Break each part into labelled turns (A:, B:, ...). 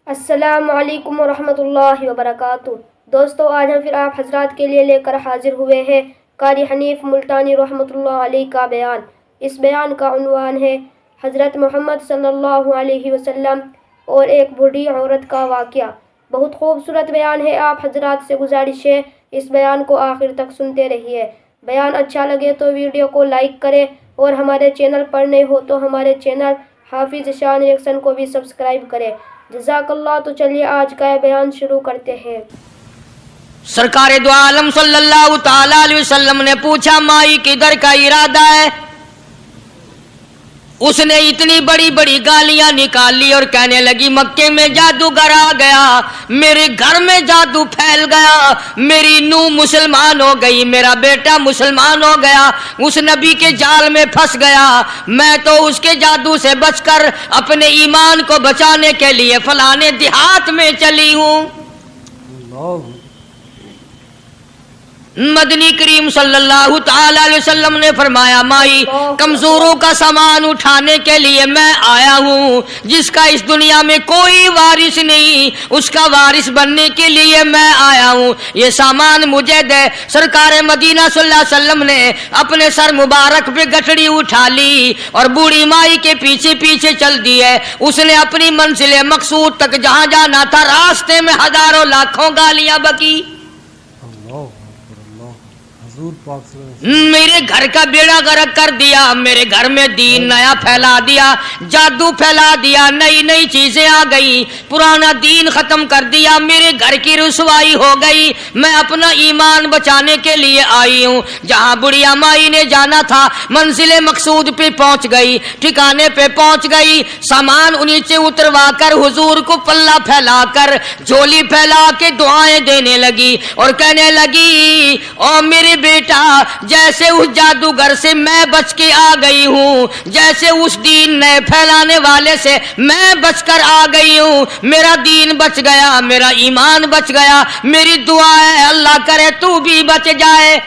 A: السلام علیکم ورحمۃ اللہ وبرکاتہ۔ دوستو، آج ہم پھر آپ حضرات کے لیے لے کر حاضر ہوئے ہیں قاری حنیف ملتانی رحمۃ اللہ علیہ کا بیان۔ اس بیان کا عنوان ہے حضرت محمد صلی اللہ علیہ وسلم اور ایک بوڑھی عورت کا واقعہ۔ بہت خوبصورت بیان ہے، آپ حضرات سے گزارش ہے اس بیان کو آخر تک سنتے رہیے۔ بیان اچھا لگے تو ویڈیو کو لائک کریں اور ہمارے چینل پر نئے ہو تو ہمارے چینل حافظ شان ریئیکشن کو بھی سبسکرائب کریں۔ جزاک اللہ۔ تو چلیے آج کا یہ بیان شروع کرتے ہیں۔
B: سرکار دو عالم صلی اللہ تعالی علیہ وسلم نے پوچھا، مائی کدھر کا ارادہ ہے؟ اس نے اتنی بڑی بڑی گالیاں نکال لی اور کہنے لگی، مکے میں جادوگر آ گیا، میرے گھر میں جادو پھیل گیا، میری نوح مسلمان ہو گئی، میرا بیٹا مسلمان ہو گیا، اس نبی کے جال میں پھنس گیا، میں تو اس کے جادو سے بچ کر اپنے ایمان کو بچانے کے لیے فلانے دیہات میں چلی ہوں۔ مدنی کریم صلی اللہ تعالی علیہ وسلم نے فرمایا، مائی کمزوروں کا سامان اٹھانے کے لیے میں آیا ہوں، جس کا اس دنیا میں کوئی وارث نہیں، اس کا وارث بننے کے لیے میں آیا ہوں، یہ سامان مجھے دے۔ سرکار مدینہ صلی اللہ علیہ وسلم نے اپنے سر مبارک پہ گٹھڑی اٹھا لی اور بوڑھی مائی کے پیچھے پیچھے چل دیے۔ اس نے اپنی منزل مقصود تک جہاں جانا تھا، راستے میں ہزاروں لاکھوں گالیاں بکی۔ میرے گھر کا بیڑا غرق کر دیا، میرے گھر میں دین نیا پھیلا دیا، جادو پھیلا دیا، نئی نئی چیزیں آ گئی، پرانا دین ختم کر دیا، میرے گھر کی رسوائی ہو گئی، میں اپنا ایمان بچانے کے لیے آئی ہوں۔ جہاں بڑھیا مائی نے جانا تھا، منزل مقصود پہ پہنچ گئی، ٹھکانے پہ پہنچ گئی، سامان نیچے اتروا کر حضور کو پلہ پھیلا کر جھولی پھیلا کے دعائیں دینے لگی اور کہنے لگی، او میرے بیٹا، جیسے اس جادوگر سے میں بچ کے آ گئی ہوں، جیسے اس دین نئے پھیلانے والے سے میں بچ کر آ گئی ہوں، میرا دین بچ گیا، میرا ایمان بچ گیا، میری دعا ہے اللہ کرے تو بھی بچ جائے۔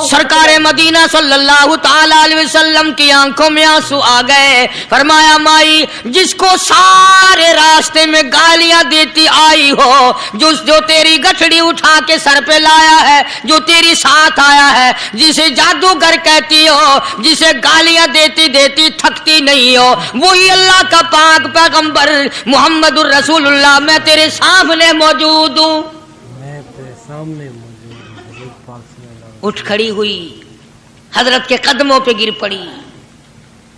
B: سرکار مدینہ صلی اللہ تعالی علیہ وسلم کی آنکھوں میں آنسو آ گئے۔ فرمایا، مائی جس کو سارے راستے میں گالیاں دیتی آئی ہو، جو تیری گٹھڑی اٹھا کے سر پہ لایا ہے، جو تیری ساتھ آیا ہے، جسے جادوگر کہتی ہو، جسے گالیاں دیتی دیتی تھکتی نہیں ہو، وہی اللہ کا پاک پیغمبر محمد الرسول اللہ، میں تیرے سامنے موجود ہوں۔ اٹھ کھڑی ہوئی، حضرت کے قدموں پہ گر پڑی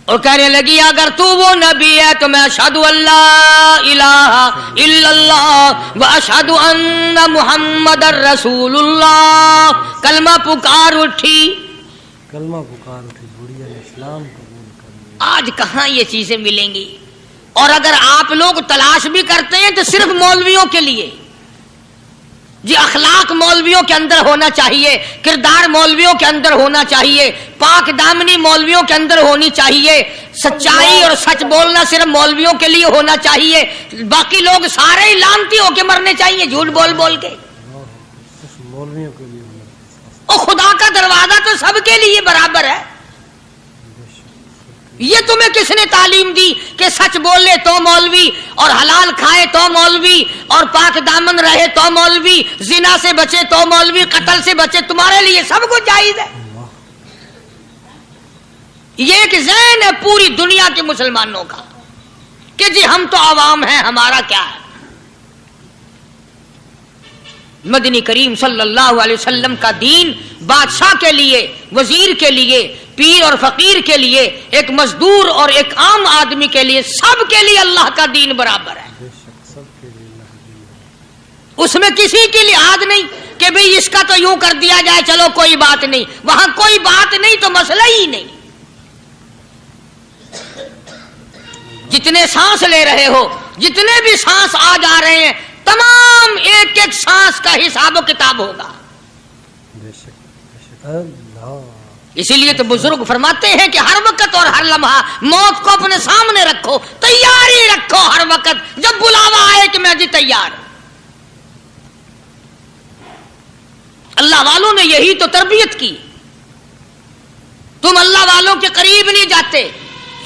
B: اور کہنے لگی، اگر تو وہ نبی ہے تو میں اشہد ان لا الہ الا اللہ و اشہد ان محمد رسول اللہ۔ کلمہ پکار اٹھی،
C: بڑھیا اسلام قبول کر۔
B: آج کہاں یہ چیزیں ملیں گی؟ اور اگر آپ لوگ تلاش بھی کرتے ہیں تو صرف مولویوں کے لیے، جی اخلاق مولویوں کے اندر ہونا چاہیے، کردار مولویوں کے اندر ہونا چاہیے، پاک دامنی مولویوں کے اندر ہونی چاہیے، سچائی اور سچ بولنا صرف مولویوں کے لیے ہونا چاہیے، باقی لوگ سارے ہی لانتی ہو کے مرنے چاہیے جھوٹ بول بول کے۔
C: مولویوں کے لیے
B: اور خدا کا دروازہ تو سب کے لیے برابر ہے۔ یہ تمہیں کس نے تعلیم دی کہ سچ بولے تو مولوی، اور حلال کھائے تو مولوی، اور پاک دامن رہے تو مولوی، زنا سے بچے تو مولوی، قتل سے بچے، تمہارے لیے سب کچھ جائز ہے۔ یہ ایک ذہن ہے پوری دنیا کے مسلمانوں کا کہ جی ہم تو عوام ہیں، ہمارا کیا ہے۔ مدنی کریم صلی اللہ علیہ وسلم کا دین بادشاہ کے لیے، وزیر کے لیے، پیر اور فقیر کے لیے، ایک مزدور اور ایک عام آدمی کے لیے، سب کے لیے اللہ کا دین برابر ہے۔ اس میں کسی کی لحاظ نہیں کہ بھئی اس کا تو یوں کر دیا جائے، چلو کوئی بات نہیں، وہاں کوئی بات نہیں تو مسئلہ ہی نہیں۔ جتنے سانس لے رہے ہو، جتنے بھی سانس آ جا رہے ہیں، تمام ایک ایک سانس کا حساب و کتاب ہوگا۔ اسی لیے تو بزرگ فرماتے ہیں کہ ہر وقت اور ہر لمحہ موت کو اپنے سامنے رکھو، تیاری رکھو ہر وقت، جب بلاوا آئے کہ میں جی تیار۔ اللہ والوں نے یہی تو تربیت کی۔ تم اللہ والوں کے قریب نہیں جاتے،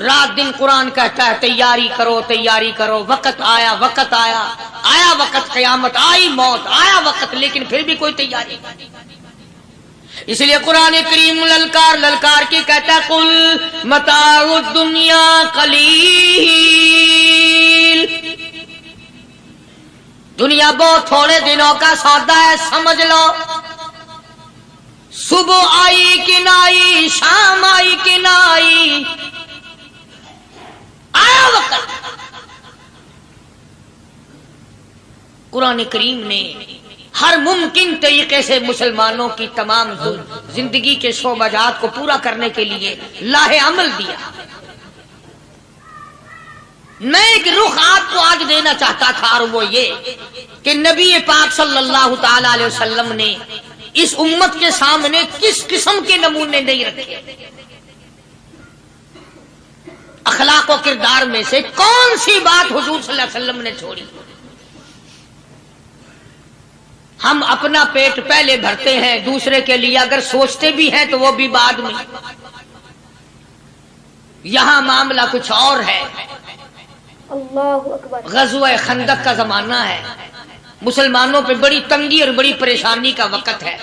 B: رات دن قرآن کہتا ہے تیاری کرو تیاری کرو، وقت آیا وقت آیا، آیا وقت قیامت، آئی موت، آیا وقت، لیکن پھر بھی کوئی تیاری نہیں۔ اس لیے قرآن کریم للکار للکار کی کہتا ہے قل متاع الدنیا قلیل، دنیا بہت تھوڑے دنوں کا سودا ہے، سمجھ لو۔ صبح آئی کہ نہ آئی، شام آئی کہ نہ آئی، آیا وقت۔ قرآن کریم نے ہر ممکن طریقے سے مسلمانوں کی تمام زندگی کے شعبہ جات کو پورا کرنے کے لیے لاہ عمل دیا۔ میں ایک رخ آپ کو آج دینا چاہتا تھا، اور وہ یہ کہ نبی پاک صلی اللہ تعالی علیہ وسلم نے اس امت کے سامنے کس قسم کے نمونے نہیں رکھے۔ اخلاق و کردار میں سے کون سی بات حضور صلی اللہ علیہ وسلم نے چھوڑی؟ ہم اپنا پیٹ پہلے بھرتے ہیں، دوسرے کے لیے اگر سوچتے بھی ہیں تو وہ بھی بعد میں۔ یہاں معاملہ کچھ اور ہے۔
A: اللہ اکبر۔
B: غزوہ خندق کا زمانہ ہے، مسلمانوں پہ بڑی تنگی اور بڑی پریشانی کا وقت ہے،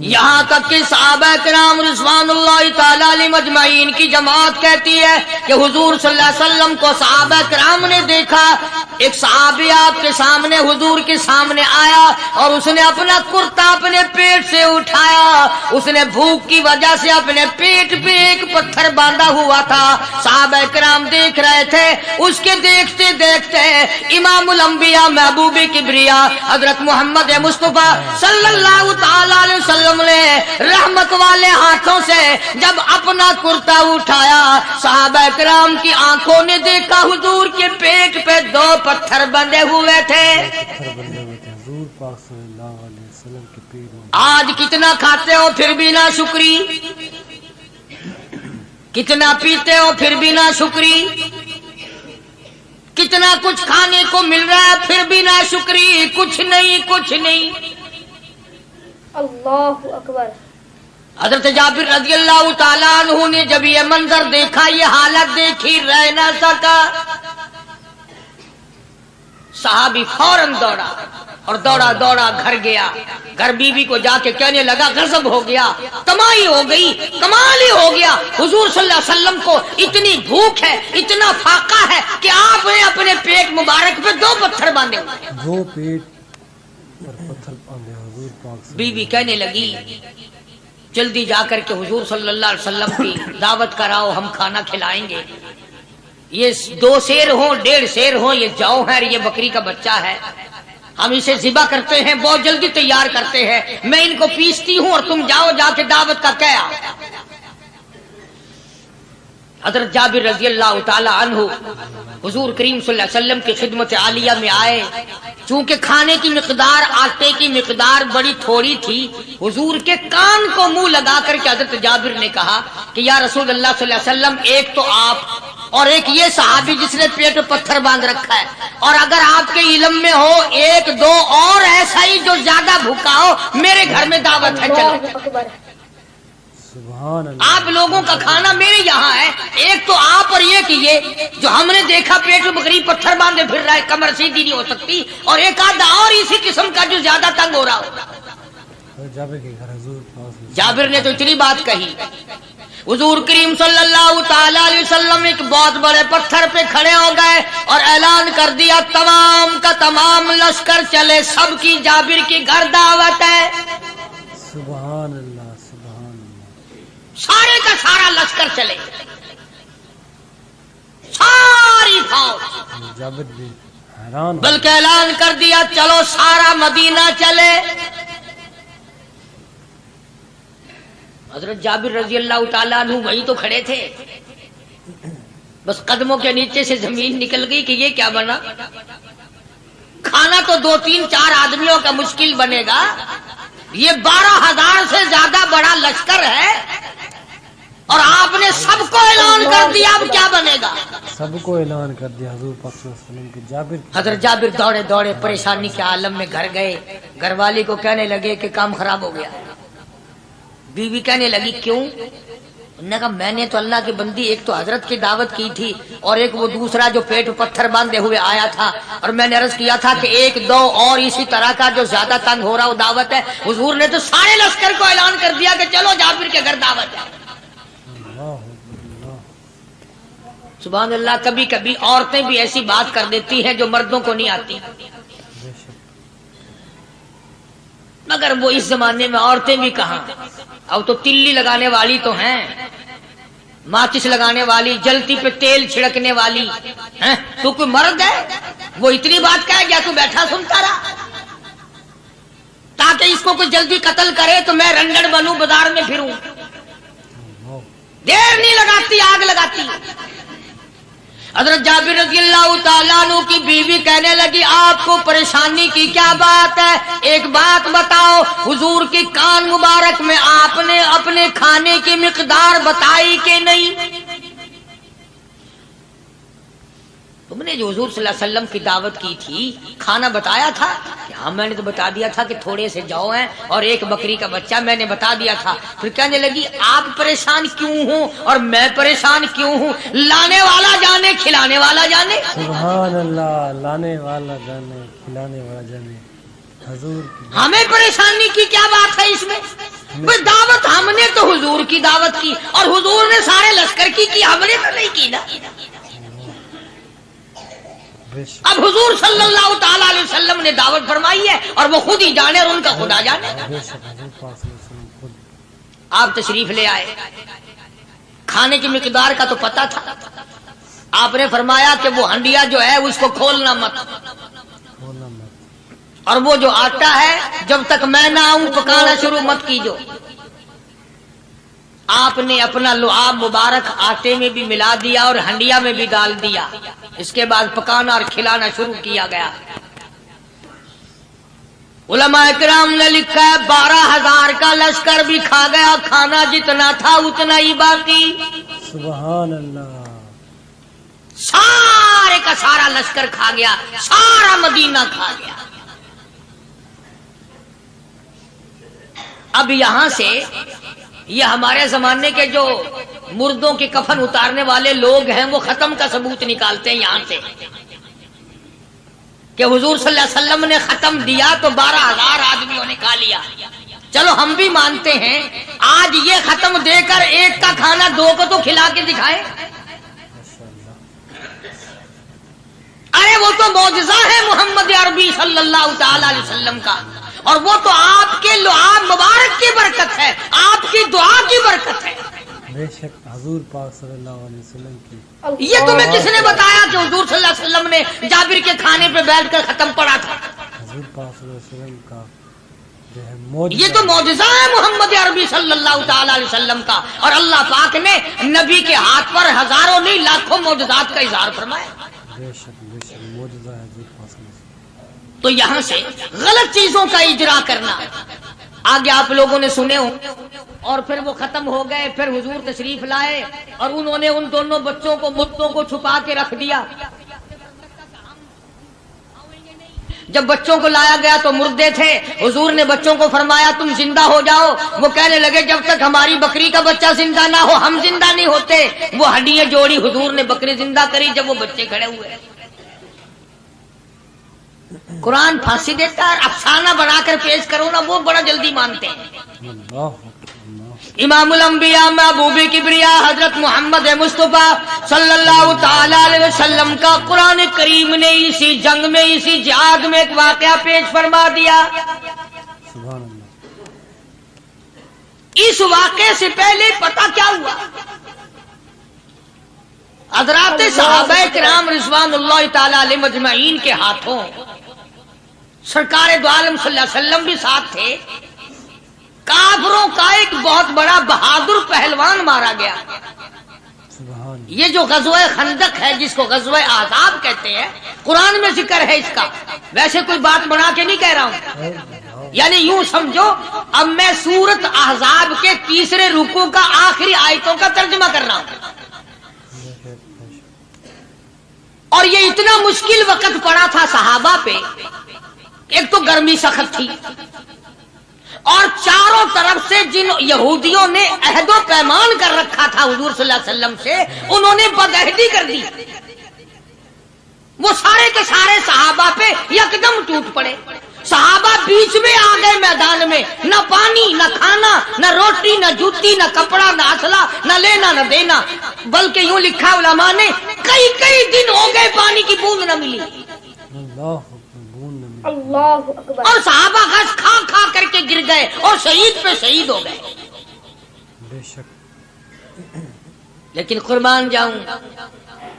B: یہاں تک کہ صحابہ کرام رضوان اللہ تعالی علیہم اجمعین کی جماعت کہتی ہے کہ حضور صلی اللہ علیہ وسلم کو صحابہ کرام نے دیکھا، ایک صحابی آپ کے سامنے حضور کے سامنے آیا اور اس نے اپنا کرتا اپنے پیٹ سے اٹھایا، اس نے بھوک کی وجہ سے اپنے پیٹ پہ ایک پتھر باندھا ہوا تھا، صحابہ کرام دیکھ رہے تھے، اس کے دیکھتے دیکھتے امام الانبیاء محبوب کبریا حضرت محمد مصطفیٰ صلی اللہ تعالی علیہ وسلم نے رحمت والے ہاتھوں سے جب اپنا کرتا اٹھایا، صحابہ کرام کی آنکھوں نے دیکھا حضور کے پیٹ پہ 2 پتھر بندھے ہوئے تھے۔
C: حضور پاک صلی اللہ علیہ وسلم کے پیٹ میں۔
B: آج کتنا کھاتے ہو پھر بھی نہ شکری، کتنا پیتے ہو پھر بھی نہ شکری، کتنا کچھ کھانے کو مل رہا ہے پھر بھی نہ شکری، کچھ نہیں کچھ نہیں۔
A: اللہ اکبر۔
B: حضرت جابر رضی اللہ تعالیٰ عنہ نے جب یہ منظر دیکھا، یہ حالت دیکھی، رہ نہ سکا، صحابی فوراً دوڑا اور دوڑا دوڑا گھر گیا، گھر بیوی کو جا کے کہنے لگا غضب ہو گیا، کمائی ہو گئی، کمال ہی ہو گیا، حضور صلی اللہ علیہ وسلم کو اتنی بھوک ہے، اتنا فاقہ ہے کہ آپ نے اپنے پیٹ مبارک پہ 2 پتھر باندھے ہوئے۔
C: 2 پیٹ پر پتھر باندھے حضور پاک سے۔
B: بیوی کہنے لگی جلدی جا کر کے حضور صلی اللہ علیہ وسلم کی دعوت کراؤ، ہم کھانا کھلائیں گے۔ یہ 2 شیر ہوں 1.5 شیر ہوں، یہ جو ہے یہ بکری کا بچہ ہے، ہم اسے ذبح کرتے ہیں، بہت جلدی تیار کرتے ہیں، میں ان کو پیستی ہوں اور تم جاؤ جا کے دعوت کا کیا۔ حضرت جابر رضی اللہ تعالی عنہ حضور کریم صلی اللہ علیہ وسلم کی خدمت عالیہ میں آئے، چونکہ کھانے کی مقدار، آٹے کی مقدار بڑی تھوڑی تھی، حضور کے کان کو منہ لگا کر کے حضرت جابر نے کہا کہ یا رسول اللہ صلی اللہ علیہ وسلم، ایک تو آپ اور ایک یہ صحابی جس نے پیٹ پتھر باندھ رکھا ہے، اور اگر آپ کے علم میں ہو 1-2 اور ایسا ہی جو زیادہ بھوکا ہو، میرے گھر میں دعوت ہے، چلو۔
A: اللہ اکبر۔
C: سبحان اللہ۔
B: آپ لوگوں کا کھانا میرے یہاں ہے، ایک تو آپ اور یہ کہ یہ جو ہم نے دیکھا پیٹ میں بکری پتھر باندھے پھر رہا ہے، کمر سیدھی نہیں ہو سکتی، اور ایک آدھا اور اسی قسم کا جو زیادہ تنگ ہو رہا ہو۔
C: جابر کے گھر حضور پاک سے۔
B: جابر نے تو اتنی بات کہی، حضور کریم صلی اللہ تعالی علیہ وسلم ایک بہت بڑے پتھر پہ کھڑے ہو گئے اور اعلان کر دیا تمام کا تمام لشکر چلے، سب کی جابر کی گھر دعوت ہے۔
C: سبحان اللہ سبحان اللہ۔
B: سارے کا سارا لشکر چلے، ساری فوج،
C: جابر بھی حیران ہو۔
B: بلکہ اعلان کر دیا چلو سارا مدینہ چلے۔ حضرت جابر رضی اللہ تعالیٰ عنہ وہی تو کھڑے تھے، بس قدموں کے نیچے سے زمین نکل گئی کہ یہ کیا بنا، کھانا تو 2-3-4 آدمیوں کا مشکل بنے گا، یہ 12,000 سے زیادہ بڑا لشکر ہے، اور آپ نے سب کو اعلان کر دیا، اب کیا بنے گا؟
C: سب کو اعلان کر دیا حضور پاک صلی اللہ علیہ وسلم کے جابر۔
B: حضرت جابر دوڑے دوڑے پریشانی کے عالم میں گھر گئے، گھر والی کو کہنے لگے کہ کام خراب ہو گیا، بیوی کہنے لگی کیوں؟ انہوں نے کہا میں نے تو اللہ کی بندی ایک تو حضرت کی دعوت کی تھی اور ایک وہ دوسرا جو پیٹ پتھر باندھے ہوئے آیا تھا، اور میں نے عرض کیا تھا کہ ایک دو اور اسی طرح کا جو زیادہ تنگ ہو رہا وہ دعوت ہے۔ حضور نے تو سارے لشکر کو اعلان کر دیا کہ چلو جابر کے گھر دعوت ہے۔ سبحان اللہ، کبھی کبھی عورتیں بھی ایسی بات کر دیتی ہیں جو مردوں کو نہیں آتی، مگر وہ اس زمانے میں عورتیں بھی کہاں، اب تو تلی لگانے والی تو ہیں، ماچس لگانے والی، جلتی پہ تیل چھڑکنے والی ہیں۔ تو کوئی مرد ہے وہ اتنی بات کہے گیا تو بیٹھا سنتا رہا تاکہ اس کو کوئی جلدی قتل کرے تو میں رنڈڑ بنوں، بازار میں پھروں، دیر نہیں لگاتی آگ لگاتی۔ حضرت جابر رضی اللہ تعالیٰ عنہ کی بیوی کہنے لگی آپ کو پریشانی کی کیا بات ہے، ایک بات بتاؤ، حضور کی کان مبارک میں آپ نے اپنے کھانے کی مقدار بتائی کہ نہیں؟ تم نے جو حضور صلی اللہ علیہ وسلم کی دعوت کی تھی کھانا بتایا تھا؟ ہاں میں نے تو بتا دیا تھا کہ تھوڑے سے جو ہیں اور ایک بکری کا بچہ، میں نے بتا دیا تھا۔ پھر کہنے لگی آپ پریشان کیوں ہوں اور میں پریشان کیوں ہوں؟ لانے والا جانے کھلانے والا جانے۔
C: سبحان اللہ، لانے والا جانے کھلانے والا جانے۔ حضور کی
B: ہمیں پریشانی کی کیا بات ہے اس میں؟ بھئی دعوت ہم نے تو حضور کی دعوت کی اور حضور نے سارے لشکر کی، ہم نے تو نہیں کی نا۔
C: بے شک
B: اب حضور صلی اللہ تعالی علیہ وسلم نے دعوت فرمائی ہے اور وہ خود ہی جانے اور ان کا خدا جانے۔
C: بے شک حضور پاک صلی اللہ علیہ وسلم خود
B: آپ تشریف لے آئے، کھانے کی مقدار کا تو پتا تھا، آپ نے فرمایا کہ وہ ہنڈیا جو ہے اس کو کھولنا مت،
C: کھولنا مت،
B: اور وہ جو آٹا ہے جب تک میں نہ آؤں پکانا شروع مت کیجو۔ آپ نے اپنا لعاب مبارک آٹے میں بھی ملا دیا اور ہنڈیا میں بھی ڈال دیا، اس کے بعد پکانا اور کھلانا شروع کیا گیا۔ علماء کرام نے لکھا ہے 12,000 کا لشکر بھی کھا گیا، کھانا جتنا تھا اتنا ہی باقی،
C: سبحان اللہ۔
B: سارے کا سارا لشکر کھا گیا، سارا مدینہ کھا گیا۔ اب یہاں سے یہ ہمارے زمانے کے جو مردوں کے کفن اتارنے والے لوگ ہیں وہ ختم کا ثبوت نکالتے ہیں یہاں سے کہ حضور صلی اللہ علیہ وسلم نے ختم دیا تو 12,000 آدمیوں نے کھا لیا۔ چلو ہم بھی مانتے ہیں، آج یہ ختم دے کر ایک کا کھانا دو کو تو کھلا کے دکھائے۔ ارے وہ تو معجزہ ہے محمد عربی صلی اللہ تعالی علیہ وسلم کا، اور وہ تو آپ کے لعاب مبارک کی برکت ہے، آپ کی دعا کی برکت ہے۔
C: بے شک حضور پاک صلی اللہ علیہ وسلم کی
B: یہ تمہیں کس نے بتایا کہ حضور صلی اللہ علیہ وسلم نے جابر کے کھانے پہ بیٹھ کر ختم پڑا تھا؟
C: حضور پاک صلی اللہ علیہ وسلم کا جو ہے
B: یہ
C: معجزہ
B: تو معجزہ ہے محمد عربی صلی اللہ تعالی علیہ وسلم کا، اور اللہ پاک نے نبی کے ہاتھ پر ہزاروں نہیں لاکھوں معجزات کا اظہار فرمایا۔
C: بے شک معجزہ ہے حضور پاک صلی اللہ علیہ وسلم۔
B: تو یہاں سے غلط چیزوں کا اجرا کرنا آگے آپ لوگوں نے سنے ہوں، اور پھر وہ ختم ہو گئے، پھر حضور تشریف لائے اور انہوں نے ان دونوں بچوں کو مردوں کو چھپا کے رکھ دیا۔ جب بچوں کو لایا گیا تو مردے تھے، حضور نے بچوں کو فرمایا تم زندہ ہو جاؤ، وہ کہنے لگے جب تک ہماری بکری کا بچہ زندہ نہ ہو ہم زندہ نہیں ہوتے۔ وہ ہڈیاں جوڑی، حضور نے بکری زندہ کری جب وہ بچے کھڑے ہوئے۔ قرآن پھانسی دیتا ہے، افسانہ بنا کر پیش کرو نا وہ بڑا جلدی مانتے ہیں۔ امام الانبیاء محبوب کبریاء حضرت محمد مصطفیٰ صلی اللہ تعالی علیہ وسلم کا قرآن کریم نے اسی جنگ میں، اسی جہاد میں ایک واقعہ پیش فرما دیا۔
C: سبحان اللہ۔
B: اس واقعے سے پہلے پتہ کیا ہوا؟ حضرات صحابہ کرام رضوان اللہ تعالی علیہ مجمعین کے ہاتھوں سرکار دو عالم صلی اللہ علیہ وسلم بھی ساتھ تھے، کافروں کا ایک بہت بڑا بہادر پہلوان مارا گیا۔
C: سبحان اللہ۔
B: یہ جو غزوہ خندق ہے جس کو غزوہ احزاب کہتے ہیں، قرآن میں ذکر ہے اس کا، ویسے کوئی بات بنا کے نہیں کہہ رہا ہوں، یعنی یوں سمجھو اب میں سورت احزاب کے تیسرے رکوع کا آخری آیتوں کا ترجمہ کر رہا ہوں۔ اور یہ اتنا مشکل وقت پڑا تھا صحابہ پہ، ایک تو گرمی سخت تھی، اور چاروں طرف سے جن یہودیوں نے عہد و پیمان کر رکھا تھا حضور صلی اللہ علیہ وسلم سے، انہوں نے بدعہدی کر دی. وہ سارے کے سارے صحابہ پہ یکدم ٹوٹ پڑے. صحابہ بیچ میں آ گئے میدان میں، نہ پانی، نہ کھانا، نہ روٹی، نہ جوتی، نہ کپڑا، نہ اسلحہ، نہ لینا نہ دینا. بلکہ یوں لکھا علماء نے کئی دن ہو گئے پانی کی بوند نہ ملی.
A: اللہ اکبر.
B: اور صحابہ غش کھا کھا کر کے گر گئے اور شہید پہ شہید ہو گئے.
C: بے شک.
B: لیکن قربان جاؤں،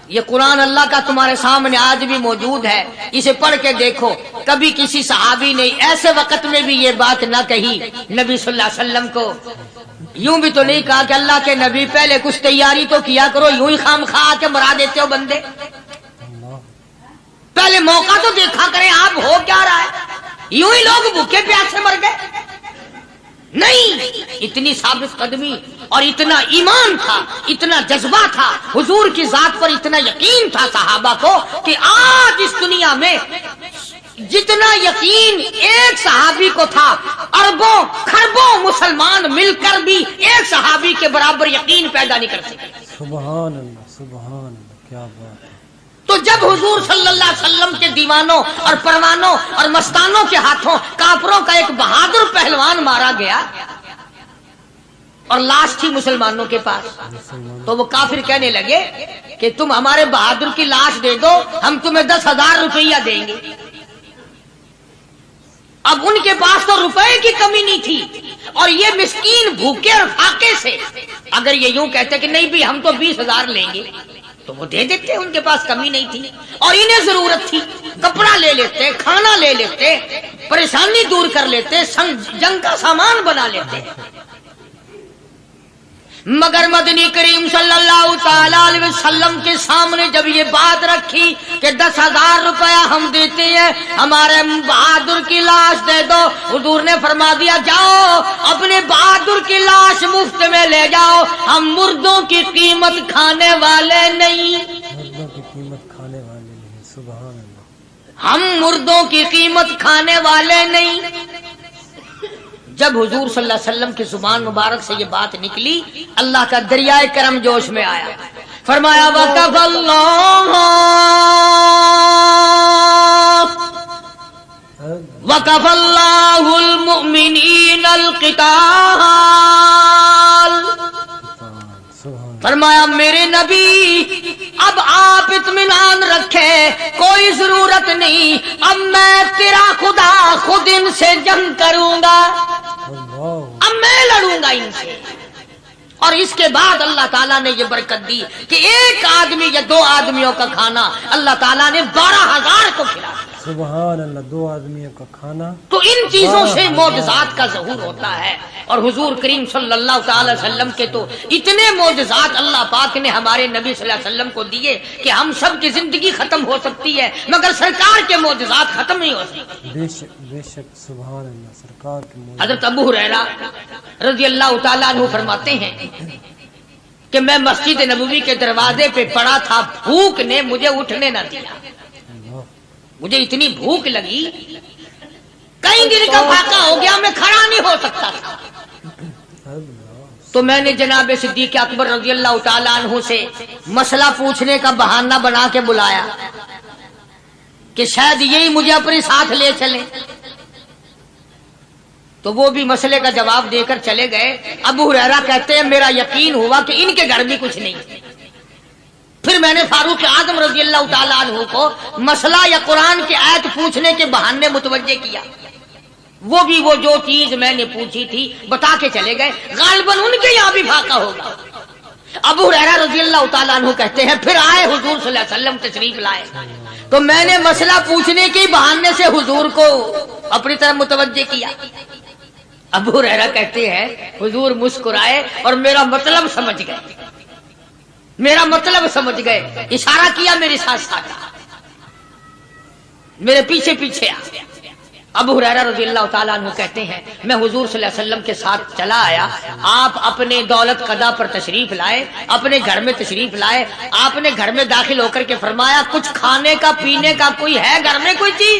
B: یہ قرآن اللہ کا تمہارے سامنے آج بھی موجود ہے، اسے پڑھ کے دیکھو. کبھی کسی صحابی نے ایسے وقت میں بھی یہ بات نہ کہی نبی صلی اللہ علیہ وسلم کو. یوں بھی تو نہیں کہا کہ اللہ کے نبی پہلے کچھ تیاری تو کیا کرو، یوں ہی خام خواہ کے مرا دیتے ہو بندے. پہلے موقع تو دیکھا کریں آپ ہو کیا رہا ہے. یوں ہی لوگ بھوکے پیاسے مر گئے. نہیں، اتنی ثابت قدمی اور اتنا ایمان تھا، اتنا جذبہ تھا، حضور کی ذات پر اتنا یقین تھا صحابہ کو کہ آج اس دنیا میں جتنا یقین ایک صحابی کو تھا، اربوں خربوں مسلمان مل کر بھی ایک صحابی کے برابر یقین پیدا نہیں کر سکے.
C: سبحان اللہ، سبحان اللہ، کیا بات ہے.
B: تو جب حضور صلی اللہ علیہ وسلم کے دیوانوں اور پروانوں اور مستانوں کے ہاتھوں کافروں کا ایک بہادر پہلوان مارا گیا اور لاش تھی مسلمانوں کے پاس، تو وہ کافر کہنے لگے کہ تم ہمارے بہادر کی لاش دے دو، ہم تمہیں 10,000 روپیہ دیں گے. اب ان کے پاس تو روپے کی کمی نہیں تھی، اور یہ مسکین بھوکے اور فاقے سے اگر یہ یوں کہتے کہ نہیں بھی ہم تو 20,000 لیں گے تو وہ دے دیتے. ان کے پاس کمی نہیں تھی اور انہیں ضرورت تھی. کپڑا لے لیتے، کھانا لے لیتے، پریشانی دور کر لیتے، جنگ کا سامان بنا لیتے. مگر مدنی کریم صلی اللہ تعالی علیہ وسلم کے سامنے جب یہ بات رکھی کہ 10,000 روپیہ ہم دیتے ہیں، ہمارے بہادر کی لاش دے دو، حضور نے فرما دیا جاؤ اپنے بہادر کی لاش مفت میں لے جاؤ، ہم مردوں کی قیمت کھانے والے نہیں.
C: مردوں کی قیمت کھانے والے نہیں. سبحان اللہ.
B: ہم مردوں کی قیمت کھانے والے نہیں. جب حضور صلی اللہ علیہ وسلم کی زبان مبارک سے یہ بات نکلی، اللہ کا دریائے کرم جوش میں آیا. فرمایا وَقَفَ اللَّهُ الْمُؤْمِنِينَ الْقِتَالَ. فرمایا میرے نبی اب آپ اطمینان رکھے، کوئی ضرورت نہیں، اب میں تیرا خدا خود ان سے جنگ کروں گا، اب میں لڑوں گا ان سے. اور اس کے بعد اللہ تعالیٰ نے یہ برکت دی کہ ایک آدمی یا 2 آدمیوں کا کھانا اللہ تعالیٰ نے 12,000 کو کھلایا.
C: سبحان اللہ. 2 آدمیوں کا کھانا.
B: تو ان چیزوں سے معجزات کا ظہور ہوتا ہے. اور حضور کریم صلی اللہ تعالی وسلم کے تو اتنے معجزات اللہ پاک نے ہمارے نبی صلی اللہ علیہ وسلم کو دیے کہ ہم سب کی زندگی ختم ہو سکتی ہے مگر سرکار کے معجزات ختم نہیں ہو سکتے.
C: بے شک، بے شک. سبحان اللہ. سرکار کے
B: حضرت ابو ہریرہ رضی اللہ تعالیٰ عنہ فرماتے ہیں کہ میں مسجد نبوی کے دروازے پہ پڑا تھا، بھوک نے مجھے اٹھنے نہ دیا. مجھے اتنی بھوک لگی، کئی دن کا فاقہ ہو گیا، میں کھڑا نہیں ہو سکتا تھا. تو میں نے جناب صدیق اکبر رضی اللہ تعالیٰ عنہ سے مسئلہ پوچھنے کا بہانہ بنا کے بلایا کہ شاید یہی مجھے اپنے ساتھ لے چلے. تو وہ بھی مسئلے کا جواب دے کر چلے گئے. ابو ہریرہ کہتے ہیں میرا یقین ہوا کہ ان کے گھر بھی کچھ نہیں. پھر میں نے فاروق اعظم رضی اللہ تعالیٰ عنہ کو مسئلہ یا قرآن کی آیت پوچھنے کے بہانے متوجہ کیا. وہ بھی وہ جو چیز میں نے پوچھی تھی بتا کے چلے گئے. غالباً ان کے یہاں بھی فاقہ ہوگا. ابو ہریرہ رضی اللہ تعالیٰ عنہ کہتے ہیں پھر آئے حضور صلی اللہ علیہ وسلم تشریف لائے تو میں نے مسئلہ پوچھنے کے بہانے سے حضور کو اپنی طرف متوجہ کیا. ابو ہریرہ کہتے ہیں حضور مسکرائے اور میرا مطلب سمجھ گئے، میرا مطلب سمجھ گئے، اشارہ کیا میرے ساتھ ساتھ، میرے پیچھے پیچھے آ. ابو ہریرہ رضی اللہ تعالیٰ عنہ کہتے ہیں میں حضور صلی اللہ علیہ وسلم کے ساتھ چلا آیا. آپ اپنے دولت قضا پر تشریف لائے، اپنے گھر میں تشریف لائے. آپ نے گھر میں داخل ہو کر کے فرمایا کچھ کھانے کا پینے کا کوئی ہے گھر میں کوئی چیز؟